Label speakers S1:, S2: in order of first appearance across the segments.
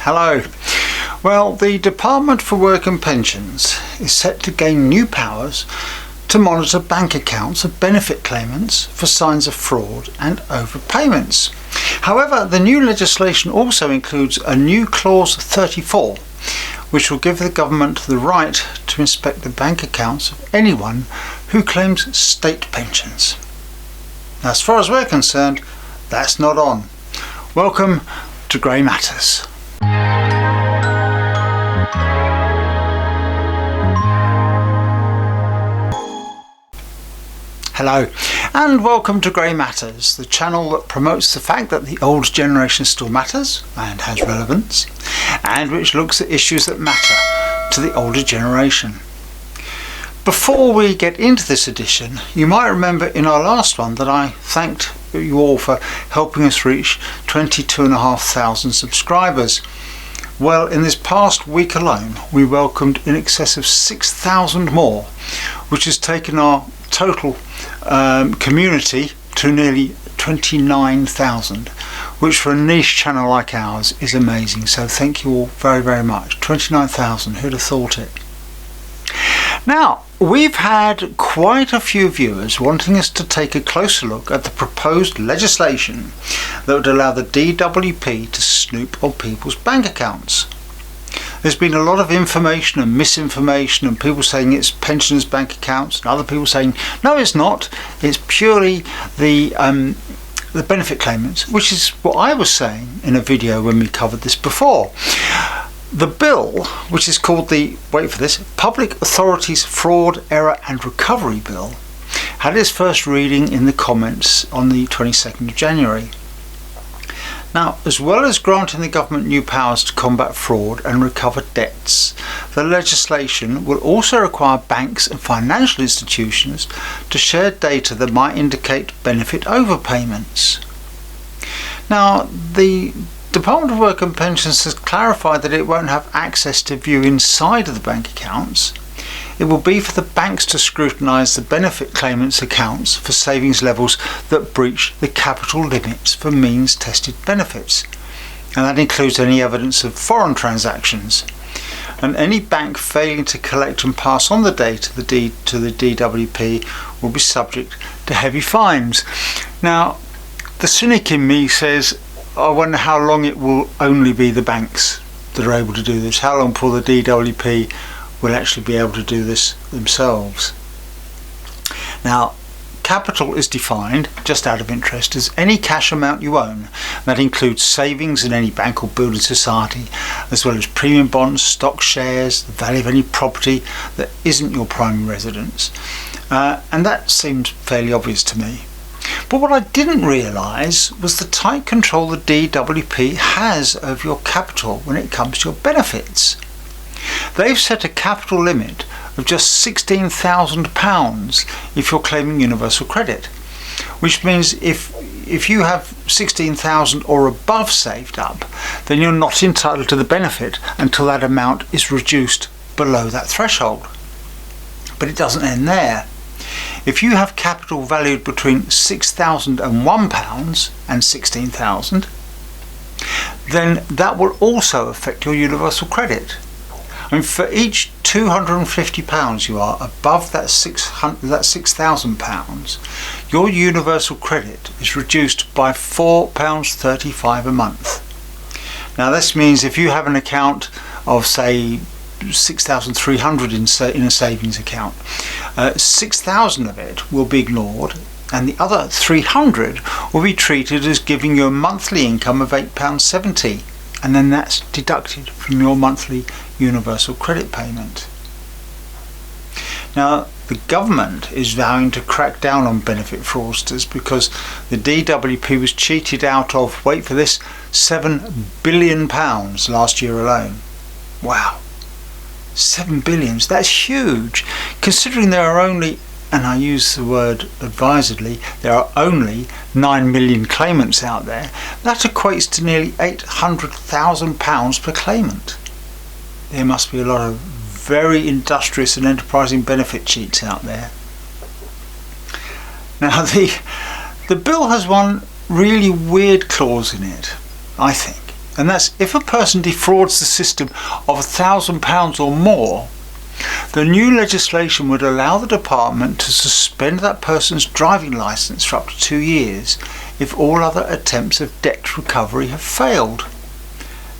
S1: Hello. Well, the Department for Work and Pensions is set to gain new powers to monitor bank accounts of benefit claimants for signs of fraud and overpayments. However, the new legislation also includes a new Clause 34, which will give the government the right to inspect the bank accounts of anyone who claims state pensions. Now, as far as we're concerned, that's not on. Welcome to Grey Matters. Hello, and welcome to Grey Matters, the channel that promotes the fact that the old generation still matters and has relevance, and which looks at issues that matter to the older generation. Before we get into this edition, you might remember in our last one that I thanked you all for helping us reach 22,500 subscribers. Well, in this past week alone, we welcomed in excess of 6,000 more, which has taken our total community to nearly 29,000, which for a niche channel like ours is amazing. So thank you all very, very much. 29,000, who'd have thought it? Now, we've had quite a few viewers wanting us to take a closer look at the proposed legislation that would allow the DWP to snoop on people's bank accounts. There's been a lot of information and misinformation, and people saying it's pensioners' bank accounts, and other people saying no, it's not. It's purely the benefit claimants, which is what I was saying in a video when we covered this before. The bill, which is called the, wait for this, Public Authorities Fraud, Error and Recovery Bill, had its first reading in the comments on the 22nd of January. Now, as well as granting the government new powers to combat fraud and recover debts, the legislation will also require banks and financial institutions to share data that might indicate benefit overpayments. Now, the Department of Work and Pensions has clarified that it won't have access to view inside of the bank accounts. It will be for the banks to scrutinise the benefit claimants' accounts for savings levels that breach the capital limits for means-tested benefits, and that includes any evidence of foreign transactions. And any bank failing to collect and pass on the data to the DWP will be subject to heavy fines. Now, the cynic in me says, I wonder how long it will only be the banks that are able to do this. How long before the DWP will actually be able to do this themselves? Now, capital is defined, just out of interest, as any cash amount you own. That includes savings in any bank or building society, as well as premium bonds, stock shares, the value of any property that isn't your primary residence. And that seems fairly obvious to me. But what I didn't realise was the tight control the DWP has over your capital when it comes to your benefits. They've set a capital limit of just £16,000 if you're claiming universal credit, which means if you have 16,000 or above saved up, then you're not entitled to the benefit until that amount is reduced below that threshold. But it doesn't end there. If you have capital valued between £6,001 and 16,000, then that will also affect your universal credit. I mean, for each £250 you are above that £6,000, your universal credit is reduced by £4.35 a month. Now, this means if you have an account of, say, 6,300 in a savings account, 6,000 of it will be ignored, and the other 300 will be treated as giving you a monthly income of £8.70, and then that's deducted from your monthly universal credit payment. Now, the government is vowing to crack down on benefit fraudsters because the DWP was cheated out of, wait for this, £7 billion last year alone. Wow. 7 billion, that's huge, considering there are only, and I use the word advisedly, there are only 9 million claimants out there. That equates to nearly £800,000 per claimant. There must be a lot of very industrious and enterprising benefit cheats out there. Now, the bill has one really weird clause in it, I think. And that's if a person defrauds the system of £1,000 or more, the new legislation would allow the department to suspend that person's driving licence for up to 2 years if all other attempts of debt recovery have failed.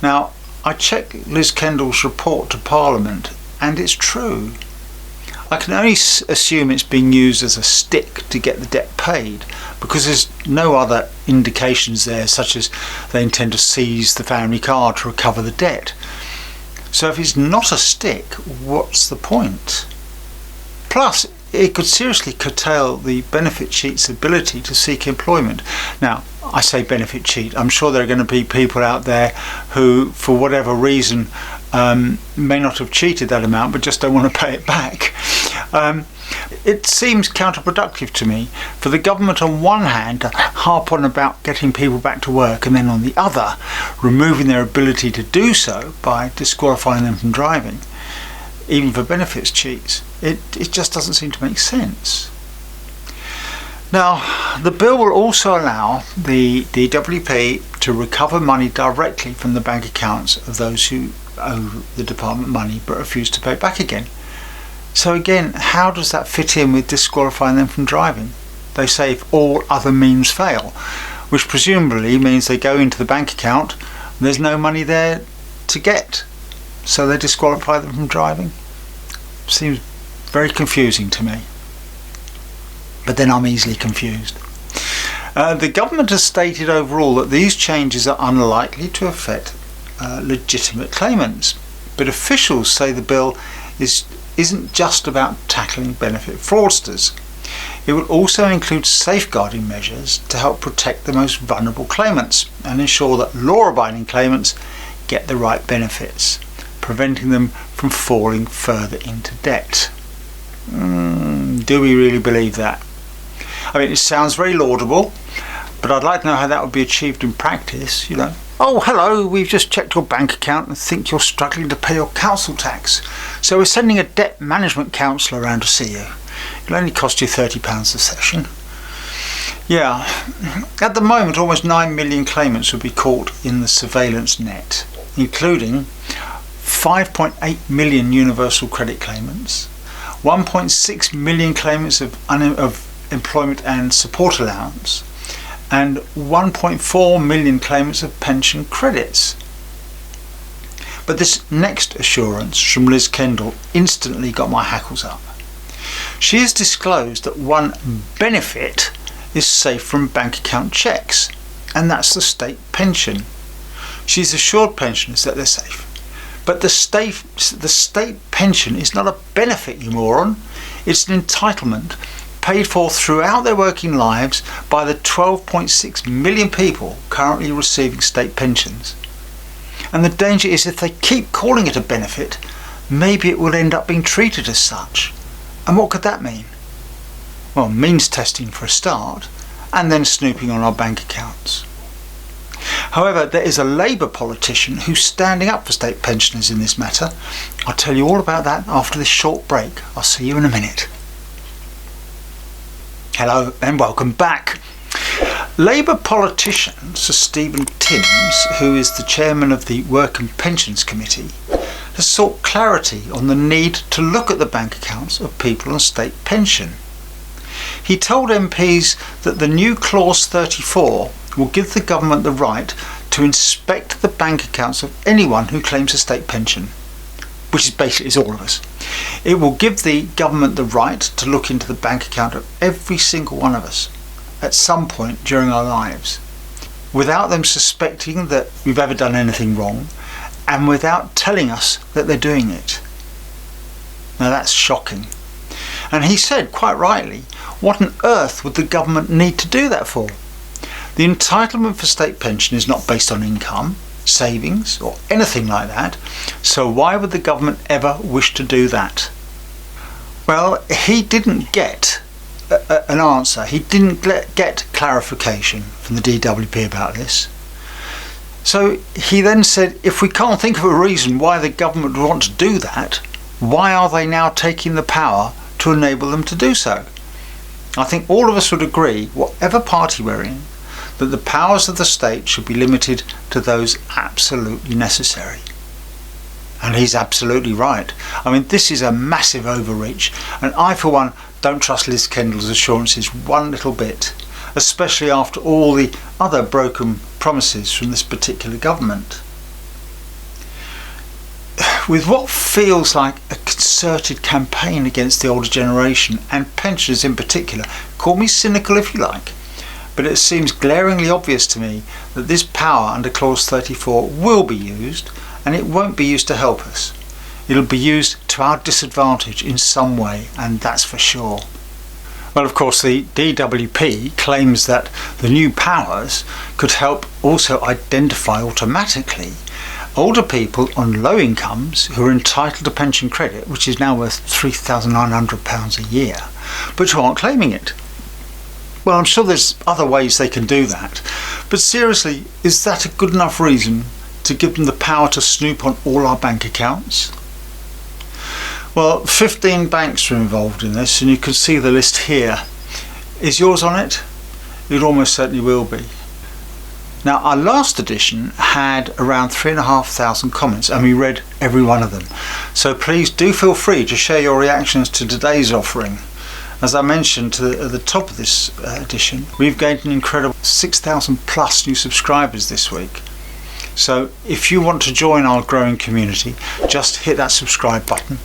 S1: Now, I checked Liz Kendall's report to Parliament, and it's true. I can only assume it's being used as a stick to get the debt paid, because there's no other indications there, such as they intend to seize the family car to recover the debt. So if it's not a stick, what's the point? Plus, it could seriously curtail the benefit cheat's ability to seek employment. Now, I say benefit cheat. I'm sure there are going to be people out there who, for whatever reason, may not have cheated that amount but just don't want to pay it back. It seems counterproductive to me for the government on one hand to harp on about getting people back to work, and then on the other removing their ability to do so by disqualifying them from driving, even for benefits cheats. It just doesn't seem to make sense. Now, the bill will also allow the DWP to recover money directly from the bank accounts of those who owe the department money but refuse to pay back again. So again, how does that fit in with disqualifying them from driving? They say if all other means fail, which presumably means they go into the bank account and there's no money there to get, so they disqualify them from driving. Seems very confusing to me. But then I'm easily confused. The government has stated overall that these changes are unlikely to affect legitimate claimants, but officials say the bill isn't just about tackling benefit fraudsters. It will also include safeguarding measures to help protect the most vulnerable claimants and ensure that law-abiding claimants get the right benefits, preventing them from falling further into debt. Do we really believe that? I mean, it sounds very laudable, but I'd like to know how that would be achieved in practice, you know. Oh, hello, we've just checked your bank account and think you're struggling to pay your council tax. So we're sending a debt management counsellor around to see you. It'll only cost you £30 a session. Yeah, at the moment almost 9 million claimants would be caught in the surveillance net, including 5.8 million universal credit claimants, 1.6 million claimants of employment and support allowance, and 1.4 million claimants of pension credits. But this next assurance from Liz Kendall instantly got my hackles up. She has disclosed that one benefit is safe from bank account checks, and that's the state pension. She's assured pensioners that they're safe. But the state pension is not a benefit, you moron. It's an entitlement paid for throughout their working lives by the 12.6 million people currently receiving state pensions. And the danger is if they keep calling it a benefit, maybe it will end up being treated as such. And what could that mean? Well, means testing for a start, and then snooping on our bank accounts. However, there is a Labour politician who's standing up for state pensioners in this matter. I'll tell you all about that after this short break. I'll see you in a minute. Hello and welcome back. Labour politician Sir Stephen Timms, who is the chairman of the Work and Pensions Committee, has sought clarity on the need to look at the bank accounts of people on state pension. He told MPs that the new Clause 34 will give the government the right to inspect the bank accounts of anyone who claims a state pension, which is basically all of us. It will give the government the right to look into the bank account of every single one of us at some point during our lives, without them suspecting that we've ever done anything wrong, and without telling us that they're doing it. Now that's shocking. And he said, quite rightly, what on earth would the government need to do that for? The entitlement for state pension is not based on income, savings, or anything like that, so why would the government ever wish to do that? Well, he didn't get an answer. He didn't get clarification from the DWP about this. So he then said, if we can't think of a reason why the government would want to do that, why are they now taking the power to enable them to do so? I think all of us would agree, whatever party we're in, that the powers of the state should be limited to those absolutely necessary. And he's absolutely right. I mean, this is a massive overreach, and I for one don't trust Liz Kendall's assurances one little bit, especially after all the other broken promises from this particular government. With what feels like a concerted campaign against the older generation, and pensioners in particular, call me cynical if you like, but it seems glaringly obvious to me that this power under clause 34 will be used, and it won't be used to help us. It'll be used to our disadvantage in some way, and that's for sure. Well, of course, the DWP claims that the new powers could help also identify automatically older people on low incomes who are entitled to pension credit, which is now worth £3,900 a year, but who aren't claiming it. Well, I'm sure there's other ways they can do that, but seriously, is that a good enough reason to give them the power to snoop on all our bank accounts? Well, 15 banks are involved in this, and you can see the list here. Is yours on it? It almost certainly will be. Now, our last edition had around 3,500 comments, and we read every one of them. So please do feel free to share your reactions to today's offering. As I mentioned at the top of this edition, we've gained an incredible 6,000 plus new subscribers this week. So if you want to join our growing community, just hit that subscribe button,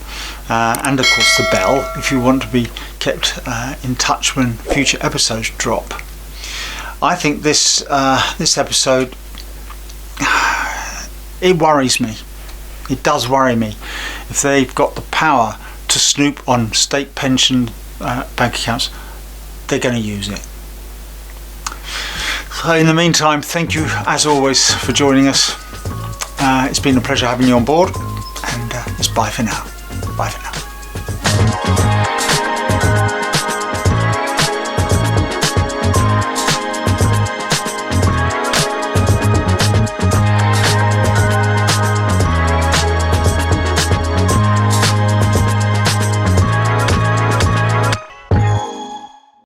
S1: and of course the bell if you want to be kept in touch when future episodes drop. I think this episode, it worries me. It does worry me. If they've got the power to snoop on state pension bank accounts, they're going to use it. So in the meantime, thank you as always for joining us. It's been a pleasure having you on board, and it's bye for now. Bye for now.